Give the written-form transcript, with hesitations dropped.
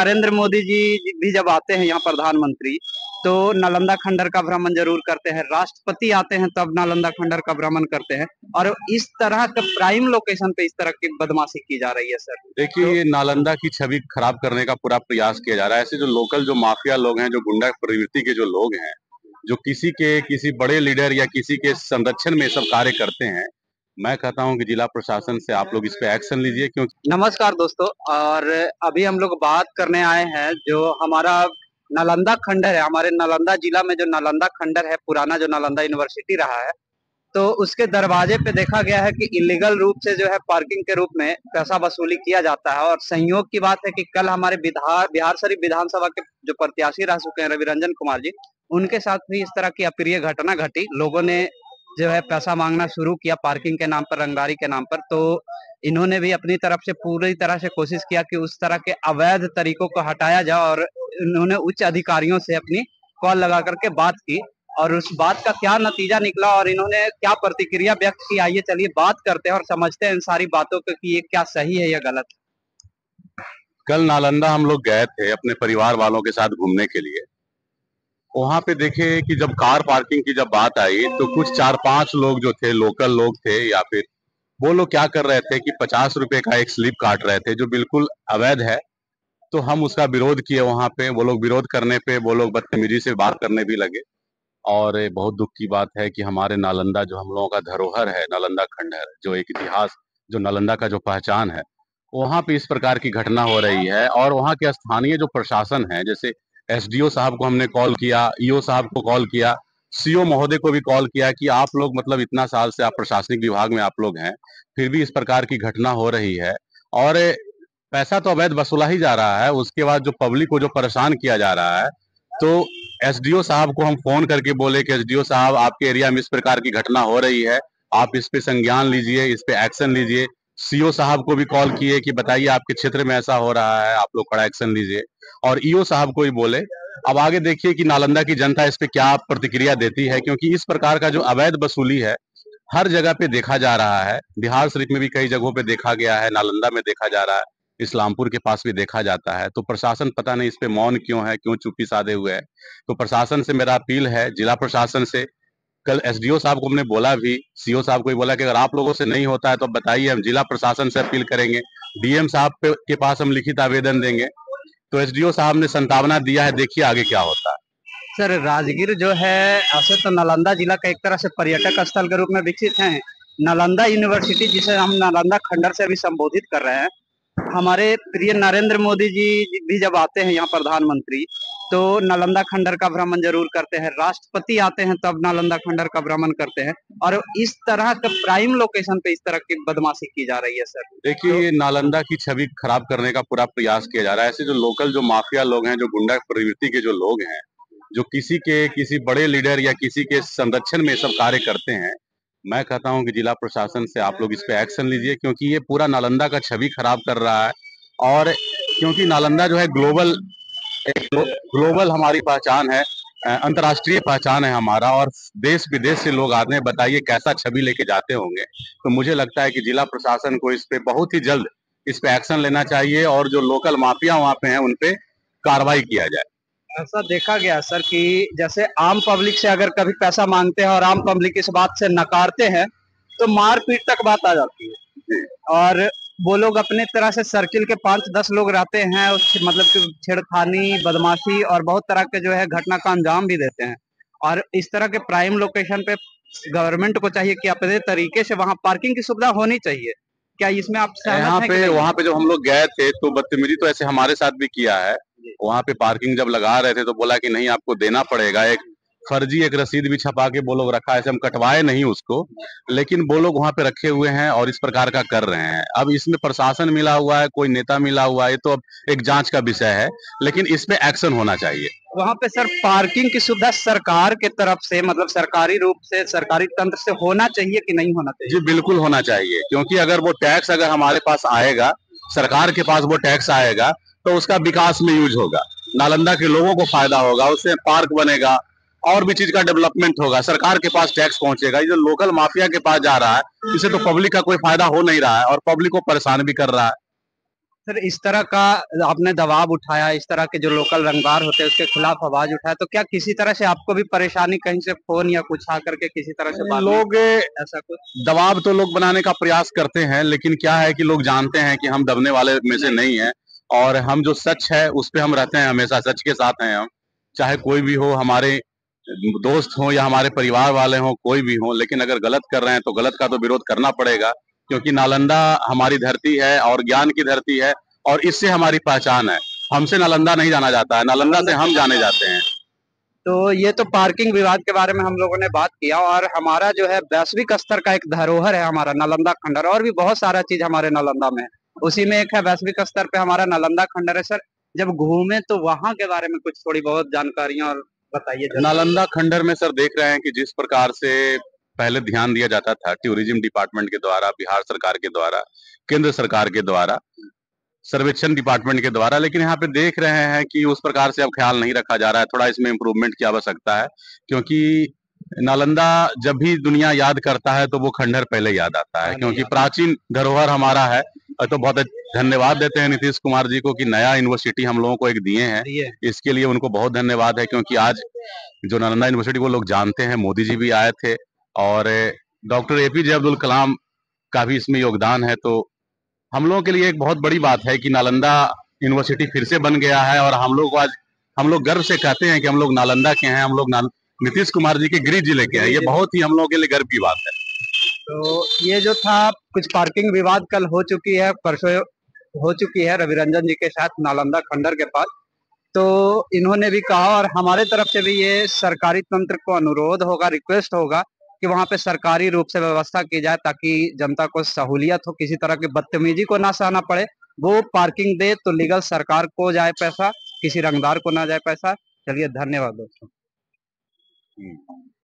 नरेंद्र मोदी जी भी जब आते हैं यहाँ प्रधानमंत्री, तो नालंदा खंडर का भ्रमण जरूर करते हैं। राष्ट्रपति आते हैं तब नालंदा खंडर का भ्रमण करते हैं। और इस तरह का प्राइम लोकेशन पे इस तरह की बदमाशी की जा रही है सर। देखिए, ये नालंदा की छवि खराब करने का पूरा प्रयास किया जा रहा है। ऐसे जो लोकल जो माफिया लोग हैं, जो गुंडा प्रवृत्ति के जो लोग हैं, जो किसी बड़े लीडर या किसी के संरक्षण में सब कार्य करते हैं, मैं कहता हूं कि जिला प्रशासन से आप लोग इस पे एक्शन लीजिए। क्योंकि नमस्कार दोस्तों, और अभी हम लोग बात करने आए हैं जो हमारा नालंदा खंडर है। हमारे नालंदा जिला में जो नालंदा खंडर है, पुराना जो नालंदा यूनिवर्सिटी रहा है, तो उसके दरवाजे पे देखा गया है कि इलीगल रूप से जो है पार्किंग के रूप में पैसा वसूली किया जाता है। और संयोग की बात है कि कल हमारे बिहार शरीफ विधानसभा के जो प्रत्याशी रह चुके हैं रवि रंजन कुमार जी, उनके साथ भी इस तरह की अप्रिय घटना घटी। लोगों ने जो है पैसा मांगना शुरू किया पार्किंग के नाम पर, रंगदारी के नाम पर। तो इन्होंने भी अपनी तरफ से पूरी तरह से कोशिश किया कि उस तरह के अवैध तरीकों को हटाया जाए, और इन्होंने उच्च अधिकारियों से अपनी कॉल लगा करके बात की। और उस बात का क्या नतीजा निकला और इन्होंने क्या प्रतिक्रिया व्यक्त की, आइए चलिए बात करते हैं और समझते हैं इन सारी बातों को कि ये क्या सही है या गलत। कल नालंदा हम लोग गए थे अपने परिवार वालों के साथ घूमने के लिए। वहां पे देखे कि जब कार पार्किंग की जब बात आई, तो कुछ 4-5 लोग जो थे, लोकल लोग थे, या फिर वो लोग क्या कर रहे थे कि 50 रुपए का एक स्लिप काट रहे थे, जो बिल्कुल अवैध है। तो हम उसका विरोध किए वहां पे। वो लोग विरोध करने पे वो लोग बदतमीजी से बात करने भी लगे। और बहुत दुख की बात है कि हमारे नालंदा जो हम लोगों का धरोहर है, नालंदा खंडहर, जो एक इतिहास, जो नालंदा का जो पहचान है, वहां पे इस प्रकार की घटना हो रही है। और वहां के स्थानीय जो प्रशासन है, जैसे एसडीओ साहब को हमने कॉल किया, ईओ साहब को कॉल किया, सीओ महोदय को भी कॉल किया कि आप लोग मतलब इतना साल से आप प्रशासनिक विभाग में आप लोग हैं, फिर भी इस प्रकार की घटना हो रही है। और पैसा तो अवैध वसूला ही जा रहा है, उसके बाद जो पब्लिक को जो परेशान किया जा रहा है। तो एसडीओ साहब को हम फोन करके बोले कि एसडीओ साहब, आपके एरिया में इस प्रकार की घटना हो रही है, आप इस पे संज्ञान लीजिए, इस पे एक्शन लीजिए। सीओ साहब को भी कॉल किए कि बताइए आपके क्षेत्र में ऐसा हो रहा है, आप लोग कड़ा एक्शन लीजिए। और ईओ साहब को भी बोले। अब आगे देखिए कि नालंदा की जनता इस पे क्या प्रतिक्रिया देती है, क्योंकि इस प्रकार का जो अवैध वसूली है हर जगह पे देखा जा रहा है। बिहार शरीफ में भी कई जगहों पे देखा गया है, नालंदा में देखा जा रहा है, इस्लामपुर के पास भी देखा जाता है। तो प्रशासन पता नहीं इस पे मौन क्यों है, क्यों चुप्पी साधे हुए है। तो प्रशासन से मेरा अपील है, जिला प्रशासन से। कल एसडीओ साहब को हमने बोला भी, सीओ साहब को भी बोला कि अगर आप लोगों से नहीं होता है तो बताइए, हम जिला प्रशासन से अपील करेंगे, डीएम साहब के पास हम लिखित आवेदन देंगे। तो एसडीओ साहब ने संतावना दिया है, देखिए आगे क्या होता है। सर, राजगीर जो है ऐसे तो नालंदा जिला का एक तरह से पर्यटक स्थल के रूप में विकसित है। नालंदा यूनिवर्सिटी, जिसे हम नालंदा खंडर से भी संबोधित कर रहे हैं, हमारे प्रिय नरेंद्र मोदी जी भी जब आते हैं यहाँ प्रधानमंत्री, तो नालंदा खंडर का भ्रमण जरूर करते हैं। राष्ट्रपति आते हैं तब नालंदा खंडर का भ्रमण करते हैं। और इस तरह का प्राइम लोकेशन पे इस तरह की बदमाशी की जा रही है सर। देखिए, ये नालंदा की छवि खराब करने का पूरा प्रयास किया जा रहा है। ऐसे जो लोकल जो माफिया लोग हैं, जो गुंडा प्रवृत्ति के जो लोग हैं, जो किसी बड़े लीडर या किसी के संरक्षण में सब कार्य करते हैं, मैं कहता हूं कि जिला प्रशासन से आप लोग इस पे एक्शन लीजिए। क्योंकि ये पूरा नालंदा का छवि खराब कर रहा है। और क्योंकि नालंदा जो है ग्लोबल हमारी पहचान है, अंतर्राष्ट्रीय पहचान है हमारा, और देश विदेश से लोग आते हैं। बताइए कैसा छवि लेके जाते होंगे। तो मुझे लगता है कि जिला प्रशासन को इस पे बहुत ही जल्द इस पे एक्शन लेना चाहिए, और जो लोकल माफिया वहां पे हैं उन पे कार्रवाई किया जाए। ऐसा देखा गया सर कि जैसे आम पब्लिक से अगर कभी पैसा मांगते हैं और आम पब्लिक इस बात से नकारते हैं, तो मारपीट तक बात आ जाती है। और वो लोग अपने तरह से सर्किल के 5-10 लोग रहते हैं, उस मतलब कि छेड़खानी, बदमाशी और बहुत तरह के जो है घटना का अंजाम भी देते हैं। और इस तरह के प्राइम लोकेशन पे गवर्नमेंट को चाहिए कि अपने तरीके से वहां पार्किंग की सुविधा होनी चाहिए। क्या इसमें आप सहमत हैं कि नहीं? वहां पे जब हम लोग गए थे तो बदतमीजी तो ऐसे हमारे साथ भी किया है। वहां पे पार्किंग जब लगा रहे थे तो बोला कि नहीं, आपको देना पड़ेगा। एक फर्जी एक रसीद भी छपा के वो लोग रखा है, ऐसे हम कटवाए नहीं उसको, लेकिन वो लोग वहां पे रखे हुए हैं और इस प्रकार का कर रहे हैं। अब इसमें प्रशासन मिला हुआ है, कोई नेता मिला हुआ है, ये तो अब एक जांच का विषय है, लेकिन इस पे एक्शन होना चाहिए। वहां पे सर पार्किंग की सुविधा सरकार के तरफ से, मतलब सरकारी रूप से, सरकारी तंत्र से होना चाहिए कि नहीं होना चाहिए? जी बिल्कुल होना चाहिए। क्योंकि अगर वो टैक्स अगर हमारे पास आएगा, सरकार के पास वो टैक्स आएगा, तो उसका विकास में यूज होगा, नालंदा के लोगों को फायदा होगा, उससे पार्क बनेगा, और भी चीज का डेवलपमेंट होगा, सरकार के पास टैक्स पहुंचेगा। ये जो लोकल माफिया के पास जा रहा है, इससे तो पब्लिक का कोई फायदा हो नहीं रहा है और पब्लिक को परेशान भी कर रहा है। सर इस तरह का आपने दबाव उठाया, इस तरह के जो लोकल रंगदार होते हैं उसके खिलाफ आवाज उठाया, तो क्या किसी तरह से आपको भी परेशानी कहीं से फोन या कुछ आकर के किसी तरह से बाद में लोग ऐसा कुछ? दबाव तो लोग बनाने का प्रयास करते हैं, लेकिन क्या है कि लोग जानते हैं कि हम दबने वाले में से नहीं है, और हम जो सच है उस पे हम रहते हैं, हमेशा सच के साथ हैं हम। चाहे कोई भी हो, हमारे दोस्त हो या हमारे परिवार वाले हो, कोई भी हो, लेकिन अगर गलत कर रहे हैं तो गलत का तो विरोध करना पड़ेगा, क्योंकि नालंदा हमारी धरती है और ज्ञान की धरती है, और इससे हमारी पहचान है। हमसे नालंदा नहीं जाना जाता है, नालंदा से हम जाने जाते हैं। तो ये तो पार्किंग विवाद के बारे में हम लोगों ने बात किया, और हमारा जो है वैश्विक स्तर का एक धरोहर है हमारा नालंदा खंडर, और भी बहुत सारा चीज हमारे नालंदा में है। उसी में एक है वैश्विक स्तर पे हमारा नालंदा खंडर है। सर जब घूमे तो वहां के बारे में कुछ थोड़ी बहुत जानकारियां और बताइए जरा। नालंदा खंडर में सर देख रहे हैं कि जिस प्रकार से पहले ध्यान दिया जाता था टूरिज्म डिपार्टमेंट के द्वारा, बिहार सरकार के द्वारा, केंद्र सरकार के द्वारा, सर्वेक्षण डिपार्टमेंट के द्वारा, लेकिन यहाँ पे देख रहे हैं कि उस प्रकार से अब ख्याल नहीं रखा जा रहा है। थोड़ा इसमें इम्प्रूवमेंट की आवश्यकता है, क्योंकि नालंदा जब भी दुनिया याद करता है तो वो खंडहर पहले याद आता है, क्योंकि प्राचीन धरोहर हमारा है। तो बहुत धन्यवाद देते हैं नीतीश कुमार जी को कि नया यूनिवर्सिटी हम लोगों को एक दिए हैं, इसके लिए उनको बहुत धन्यवाद है, क्योंकि आज जो नालंदा यूनिवर्सिटी वो लोग जानते हैं। मोदी जी भी आए थे, और डॉक्टर एपीजे अब्दुल कलाम का भी इसमें योगदान है। तो हम लोगों के लिए एक बहुत बड़ी बात है कि नालंदा यूनिवर्सिटी फिर से बन गया है, और हम लोग गर्व से कहते हैं कि हम लोग नालंदा के हैं, हम लोग नीतीश कुमार जी के गृह जिले के हैं। ये बहुत ही हम लोगों के लिए गर्व की बात है। तो ये जो था कुछ पार्किंग विवाद कल हो चुकी है, परसों हो चुकी है रवि रंजन जी के साथ नालंदा खंडर के पास। तो इन्होंने भी कहा, और हमारे तरफ से भी ये सरकारी तंत्र को अनुरोध होगा, रिक्वेस्ट होगा कि वहां पे सरकारी रूप से व्यवस्था की जाए, ताकि जनता को सहूलियत हो, किसी तरह की बदतमीजी को ना सहना पड़े। वो पार्किंग दे तो लीगल सरकार को जाए पैसा, किसी रंगदार को ना जाए पैसा। चलिए धन्यवाद दोस्तों।